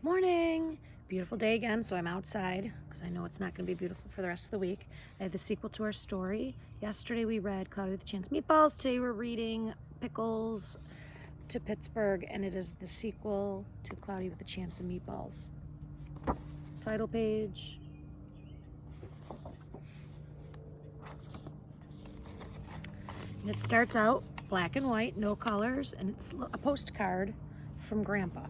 Morning! Beautiful day again, so I'm outside because I know it's not going to be beautiful for the rest of the week. I have the sequel to our story. Yesterday we read Cloudy with a Chance of Meatballs. Today we're reading Pickles to Pittsburgh, and it is the sequel to Cloudy with a Chance of Meatballs. Title page. And it starts out black and white, no colors, and it's a postcard from Grandpa.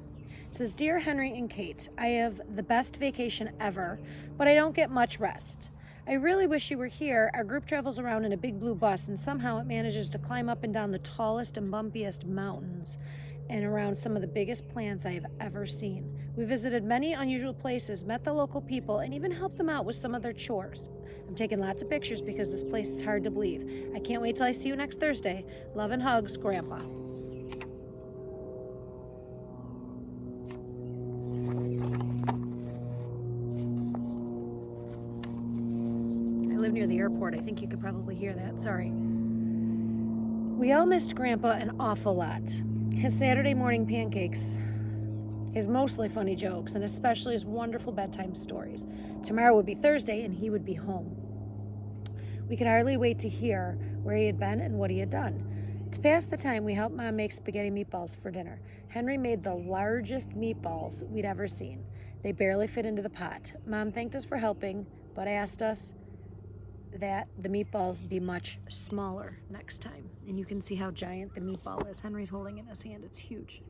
It says, Dear Henry and Kate, I have the best vacation ever, but I don't get much rest. I really wish you were here. Our group travels around in a big blue bus, and somehow it manages to climb up and down the tallest and bumpiest mountains and around some of the biggest plants I have ever seen. We visited many unusual places, met the local people, and even helped them out with some of their chores. I'm taking lots of pictures because this place is hard to believe. I can't wait till I see you next Thursday. Love and hugs, Grandpa. I live near the airport. I think you could probably hear that. Sorry. We all missed Grandpa an awful lot. His Saturday morning pancakes, his mostly funny jokes, and especially his wonderful bedtime stories. Tomorrow would be Thursday, and he would be home. We could hardly wait to hear where he had been and what he had done. To pass the time, we helped Mom make spaghetti meatballs for dinner. Henry made the largest meatballs we'd ever seen. They barely fit into the pot. Mom thanked us for helping, but asked us that the meatballs be much smaller next time. And you can see how giant the meatball is. Henry's holding it in his hand. It's huge.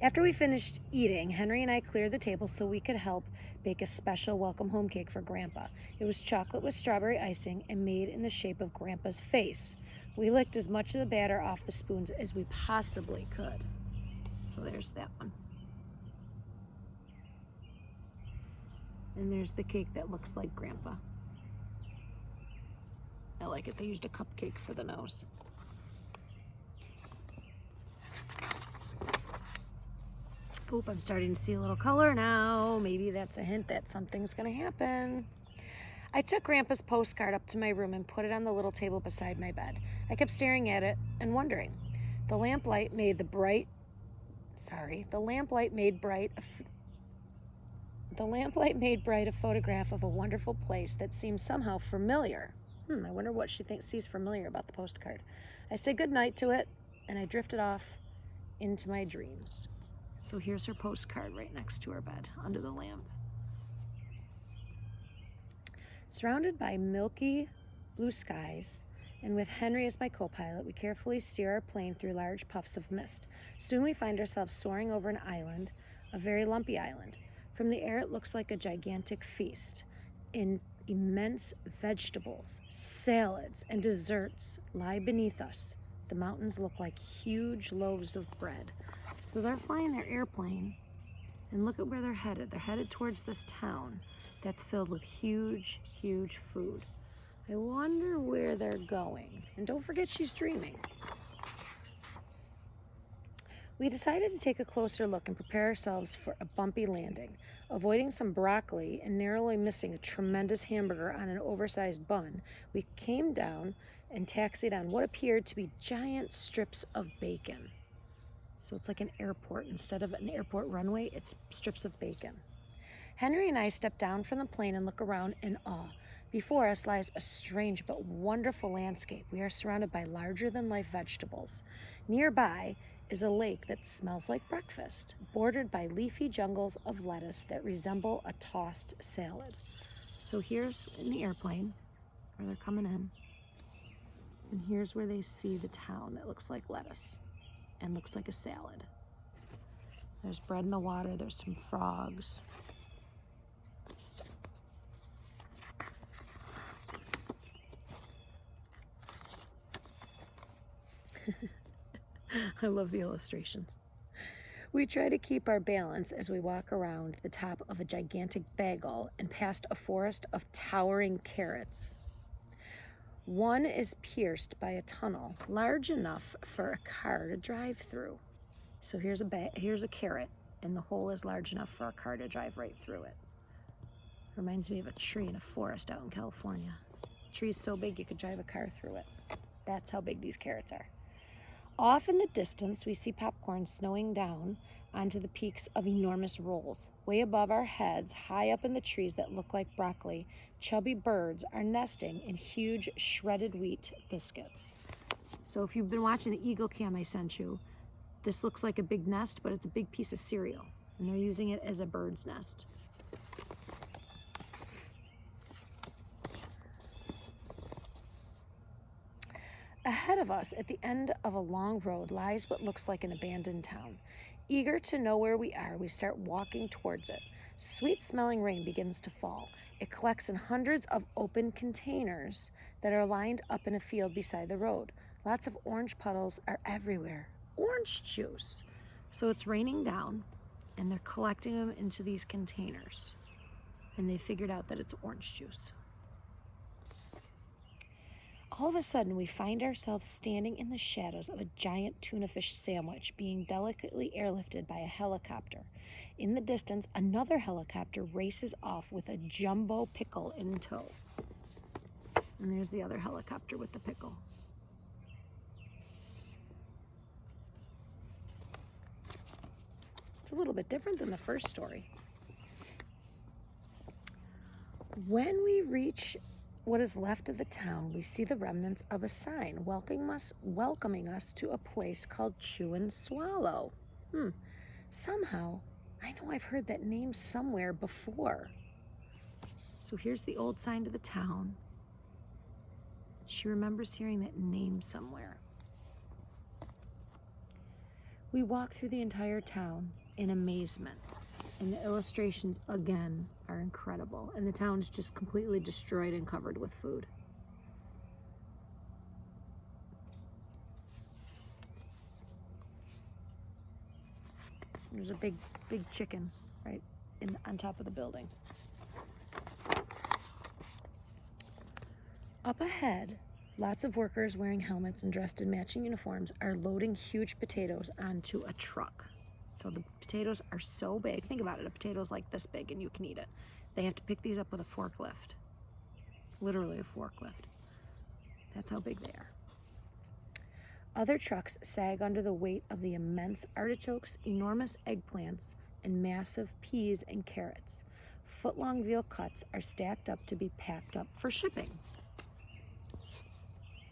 After we finished eating, Henry and I cleared the table so we could help bake a special welcome home cake for Grandpa. It was chocolate with strawberry icing and made in the shape of Grandpa's face. We licked as much of the batter off the spoons as we possibly could. So there's that one. And there's the cake that looks like Grandpa. I like it. They used a cupcake for the nose. Oop, I'm starting to see a little color now. Maybe that's a hint that something's going to happen. I took Grandpa's postcard up to my room and put it on the little table beside my bed. I kept staring at it and wondering. The lamplight made bright a photograph of a wonderful place that seemed somehow familiar. I wonder what she sees familiar about the postcard. I said goodnight to it, and I drifted off into my dreams. So here's her postcard right next to her bed, under the lamp. Surrounded by milky blue skies, and with Henry as my co-pilot, we carefully steer our plane through large puffs of mist. Soon we find ourselves soaring over an island, a very lumpy island. From the air, it looks like a gigantic feast. Immense vegetables, salads, and desserts lie beneath us. The mountains look like huge loaves of bread. So they're flying their airplane, and look at where they're headed. They're headed towards this town that's filled with huge, huge food. I wonder where they're going. And don't forget she's dreaming. We decided to take a closer look and prepare ourselves for a bumpy landing. Avoiding some broccoli and narrowly missing a tremendous hamburger on an oversized bun, we came down and taxied on what appeared to be giant strips of bacon. So it's like an airport. Instead of an airport runway, it's strips of bacon. Henry and I step down from the plane and look around in awe. Before us lies a strange but wonderful landscape. We are surrounded by larger-than-life vegetables. Nearby is a lake that smells like breakfast, bordered by leafy jungles of lettuce that resemble a tossed salad. So here's in the airplane where they're coming in, and here's where they see the town that looks like lettuce and looks like a salad. There's bread in the water, there's some frogs. I love the illustrations. We try to keep our balance as we walk around the top of a gigantic bagel and past a forest of towering carrots. One is pierced by a tunnel large enough for a car to drive through. So here's a carrot, and the hole is large enough for a car to drive right through it. Reminds me of a tree in a forest out in California. The tree's so big you could drive a car through it. That's how big these carrots are. Off in the distance, we see popcorn snowing down onto the peaks of enormous rolls. Way above our heads, high up in the trees that look like broccoli, chubby birds are nesting in huge shredded wheat biscuits. So if you've been watching the Eagle Cam I sent you, this looks like a big nest, but it's a big piece of cereal, and they're using it as a bird's nest. Ahead of us, at the end of a long road, lies what looks like an abandoned town. Eager to know where we are, we start walking towards it. Sweet-smelling rain begins to fall. It collects in hundreds of open containers that are lined up in a field beside the road. Lots of orange puddles are everywhere. Orange juice. So it's raining down, and they're collecting them into these containers. And they figured out that it's orange juice. All of a sudden, we find ourselves standing in the shadows of a giant tuna fish sandwich being delicately airlifted by a helicopter. In the distance, another helicopter races off with a jumbo pickle in tow. And there's the other helicopter with the pickle. It's a little bit different than the first story. When we reach what is left of the town, we see the remnants of a sign welcoming us to a place called Chew and Swallow. Somehow, I know I've heard that name somewhere before. So here's the old sign to the town. She remembers hearing that name somewhere. We walk through the entire town in amazement. And the illustrations, again, are incredible. And the town's just completely destroyed and covered with food. There's a big chicken right on top of the building. Up ahead, lots of workers wearing helmets and dressed in matching uniforms are loading huge potatoes onto a truck. So the potatoes are so big. Think about it. A potato's like this big and you can eat it. They have to pick these up with a forklift. Literally a forklift. That's how big they are. Other trucks sag under the weight of the immense artichokes, enormous eggplants, and massive peas and carrots. Foot-long veal cuts are stacked up to be packed up for shipping.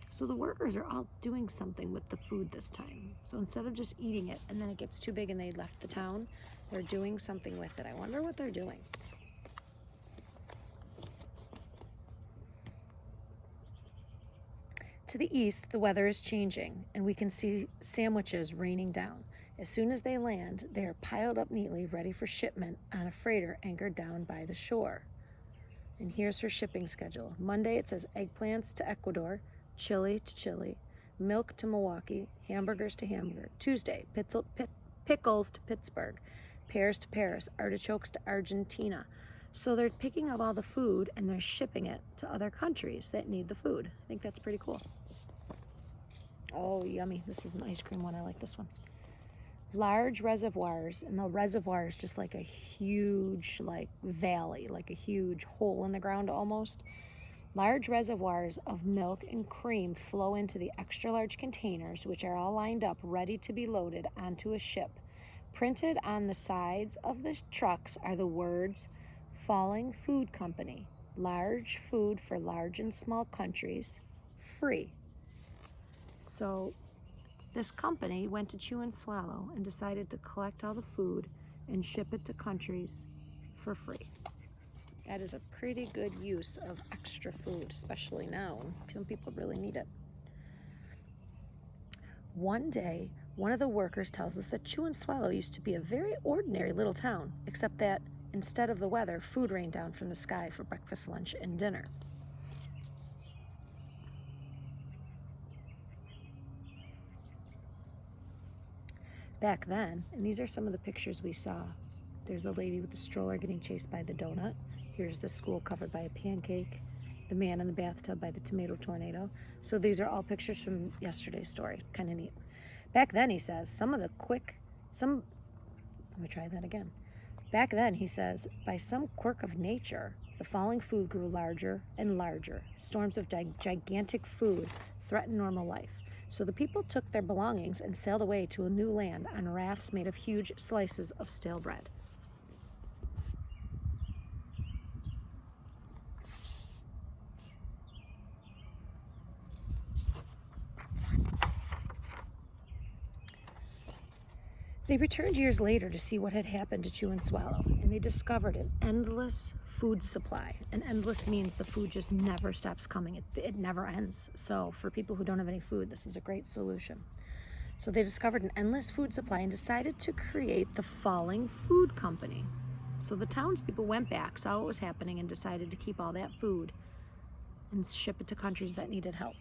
So the workers are all doing something with the food this time. So instead of just eating it and then it gets too big and they left the town, they're doing something with it. I wonder what they're doing. To the east, the weather is changing and we can see sandwiches raining down. As soon as they land, they are piled up neatly, ready for shipment on a freighter anchored down by the shore. And here's her shipping schedule. Monday, it says eggplants to Ecuador, chili to Chile, milk to Milwaukee, hamburgers to Hamburg. Tuesday, pickles to Pittsburgh, pears to Paris, artichokes to Argentina. So they're picking up all the food and they're shipping it to other countries that need the food. I think that's pretty cool. Oh, yummy. This is an ice cream one. I like this one. Large reservoirs, and the reservoir is just like a huge valley, like a huge hole in the ground almost. Large reservoirs of milk and cream flow into the extra large containers, which are all lined up ready to be loaded onto a ship. Printed on the sides of the trucks are the words, Falling Food Company, large food for large and small countries, free. So this company went to Chew and Swallow and decided to collect all the food and ship it to countries for free. That is a pretty good use of extra food, especially now. Some people really need it. One day, one of the workers tells us that Chew and Swallow used to be a very ordinary little town, except that instead of the weather, food rained down from the sky for breakfast, lunch, and dinner. Back then, and these are some of the pictures we saw. There's a lady with a stroller getting chased by the donut. Here's the school covered by a pancake. The man in the bathtub by the tomato tornado. So these are all pictures from yesterday's story. Kind of neat. Back then, he says, Back then, he says, by some quirk of nature, the falling food grew larger and larger. Storms of gigantic food threatened normal life. So the people took their belongings and sailed away to a new land on rafts made of huge slices of stale bread. They returned years later to see what had happened to Chew and Swallow, and they discovered an endless food supply. And endless means the food just never stops coming. It never ends. So for people who don't have any food, this is a great solution. So they discovered an endless food supply and decided to create the Falling Food Company. So the townspeople went back, saw what was happening, and decided to keep all that food and ship it to countries that needed help.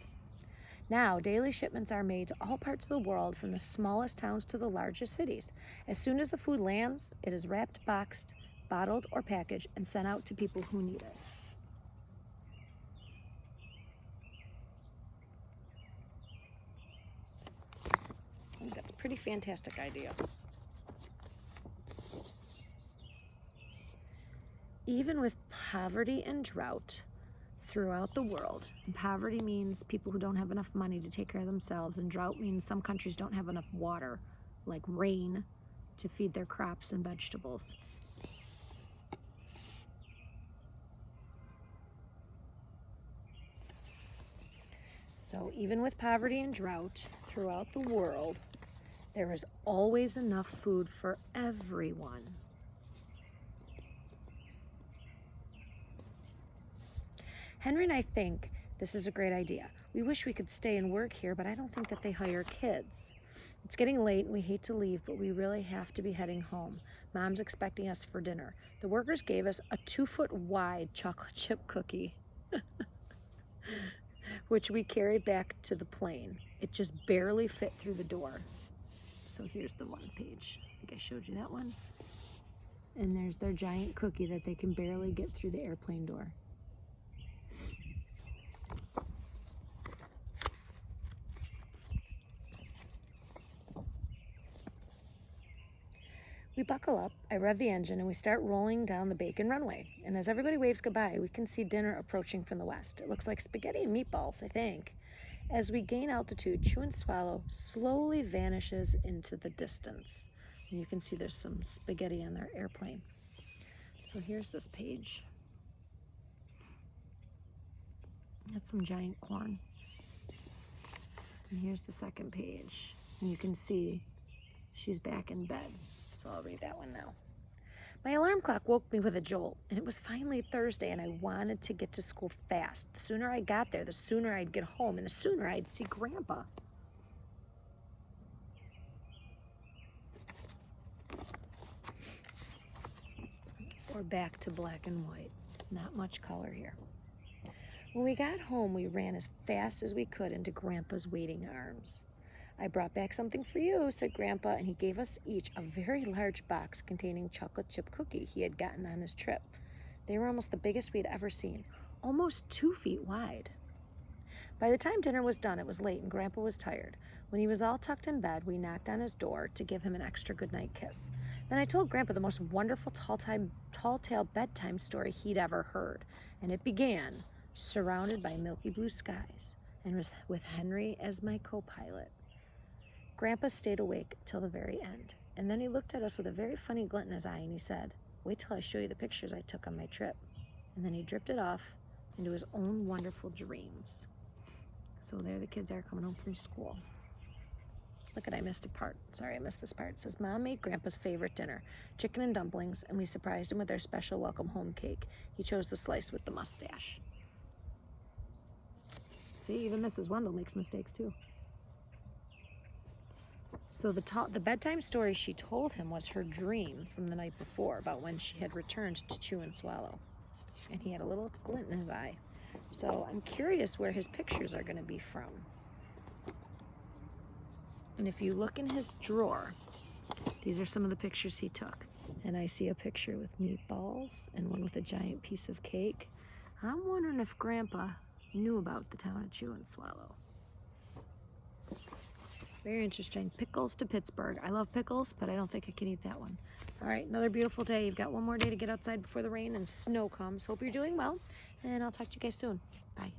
Now, daily shipments are made to all parts of the world, from the smallest towns to the largest cities. As soon as the food lands, it is wrapped, boxed, bottled, or packaged and sent out to people who need it. I think that's a pretty fantastic idea. Even with poverty and drought throughout the world, and poverty means people who don't have enough money to take care of themselves, and drought means some countries don't have enough water, like rain, to feed their crops and vegetables. So even with poverty and drought throughout the world, there is always enough food for everyone. Henry and I think this is a great idea. We wish we could stay and work here, but I don't think that they hire kids. It's getting late and we hate to leave, but we really have to be heading home. Mom's expecting us for dinner. The workers gave us a 2-foot wide chocolate chip cookie, which we carried back to the plane. It just barely fit through the door. So here's the one page. I think I showed you that one. And there's their giant cookie that they can barely get through the airplane door. We buckle up, I rev the engine, and we start rolling down the bacon runway. And as everybody waves goodbye, we can see dinner approaching from the west. It looks like spaghetti and meatballs, I think. As we gain altitude, Chew and Swallow slowly vanishes into the distance. And you can see there's some spaghetti on their airplane. So here's this page. That's some giant corn. And here's the second page. And you can see she's back in bed. So I'll read that one now. My alarm clock woke me with a jolt, and it was finally Thursday, and I wanted to get to school fast. The sooner I got there, the sooner I'd get home, and the sooner I'd see Grandpa. We're back to black and white. Not much color here. When we got home, we ran as fast as we could into Grandpa's waiting arms. I brought back something for you, said Grandpa, and he gave us each a very large box containing chocolate chip cookie he had gotten on his trip. They were almost the biggest we had ever seen, almost 2 feet wide. By the time dinner was done, it was late and Grandpa was tired. When he was all tucked in bed, we knocked on his door to give him an extra goodnight kiss. Then I told Grandpa the most wonderful tall-tale bedtime story he'd ever heard, and it began, surrounded by milky blue skies, and with Henry as my co-pilot. Grandpa stayed awake till the very end, and then he looked at us with a very funny glint in his eye, and he said, "Wait till I show you the pictures I took on my trip." And then he drifted off into his own wonderful dreams. So there the kids are coming home from school. Look at, I missed a part. Sorry, I missed this part. It says, Mom made Grandpa's favorite dinner, chicken and dumplings, and we surprised him with our special welcome home cake. He chose the slice with the mustache. See, even Mrs. Wendell makes mistakes too. So the bedtime story she told him was her dream from the night before about when she had returned to Chew and Swallow. And he had a little glint in his eye. So I'm curious where his pictures are going to be from. And if you look in his drawer, these are some of the pictures he took. And I see a picture with meatballs and one with a giant piece of cake. I'm wondering if Grandpa knew about the town of Chew and Swallow. Very interesting. Pickles to Pittsburgh. I love pickles, but I don't think I can eat that one. All right, another beautiful day. You've got one more day to get outside before the rain and snow comes. Hope you're doing well, and I'll talk to you guys soon. Bye.